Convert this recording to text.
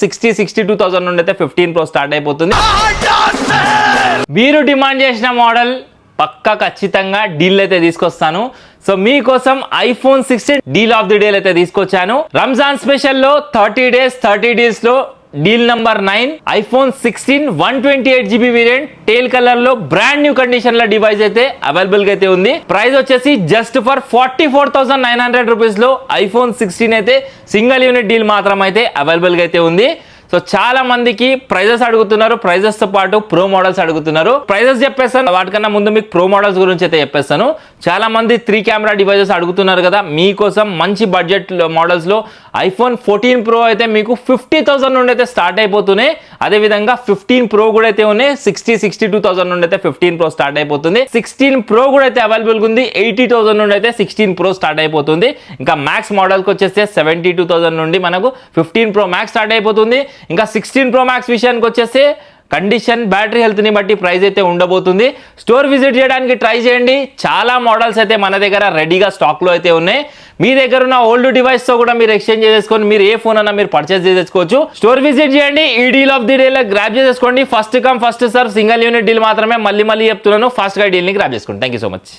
60-62,000 నుండి అయితే 15 Pro start అయిపోతుంది. మీరు డిమాండ్ చేసిన మోడల్ పక్కా ఖచ్చితంగా డీల్ అయితే తీసుకొస్తాను. సో మీకోసం iPhone 16 deal of the day అయితే తీసుకొచ్చాను. రంజాన్ స్పెషల్లో 30 days 30 deals లో deal number 9 iPhone 16 128GB variant teal colour లో బ్రాండ్ న్యూ కండిషన్ లో డివైస్ అయితే అవైలబుల్ గా అయితే ఉంది. ప్రైస్ వచ్చేసి జస్ట్ ఫర్ 44,900 రూపీస్ లో iPhone 16 అయితే సింగిల్ యూనిట్ డీల్ మాత్రం అయితే అవైలబుల్ గా అయితే ఉంది. సో చాలా మందికి ప్రైజెస్ అడుగుతున్నారు, ప్రైజెస్ తో పాటు ప్రో మోడల్స్ అడుగుతున్నారు. ప్రైజెస్ చెప్పేస్తాను, వాటికన్నా ముందు మీకు ప్రో మోడల్స్ గురించి అయితే చెప్పేస్తాను. చాలా మంది 3 కెమెరా డివైజెస్ అడుగుతున్నారు కదా, మీకోసం మంచి బడ్జెట్ మోడల్స్ లో iPhone 14 Pro అయితే మీకు 50,000 నుండి అయితే స్టార్ట్ అయిపోతున్నాయి. అదేవిధంగా 15 Pro కూడా అయితే ఉన్నాయి. 60-62,000 నుండి అయితే 15 Pro స్టార్ట్ అయిపోతుంది. 16 Pro కూడా అయితే అవైలబుల్ ఉంది. 80,000 నుండి అయితే 16 Pro స్టార్ట్ అయిపోతుంది. ఇంకా మ్యాక్స్ మోడల్కి వచ్చేస్తే 72,000 నుండి మనకు 15 Pro Max స్టార్ట్ అయిపోతుంది. ఇంకా 16 Pro Max విషయానికి వచ్చేస్తే కండిషన్, బ్యాటరీ హెల్త్ ని బట్టి ప్రైస్ అయితే ఉండబోతుంది. స్టోర్ విజిట్ చేయడానికి ట్రై చేయండి. చాలా మోడల్స్ అయితే మన దగ్గర రెడీగా స్టాక్ లో అయితే ఉన్నాయి. మీ దగ్గర ఉన్న ఓల్డ్ డివైస్ తో కూడా మీరు ఎక్స్చేంజ్ చేసుకొని మీరు ఏ ఫోన్ అన్నా మీరు పర్చేస్ చేసుకోవచ్చు. స్టోర్ విజిట్ చేయండి, ఈ డీల్ ఆఫ్ ది డే లో గ్రాబ్ చేసుకోండి. First come first serve single unit deal మాత్రమే, మళ్ళీ చెప్తున్నాను. ఫాస్ట్ గా డీల్ ని గ్రాబ్ చేసుకోండి. Thank you so much.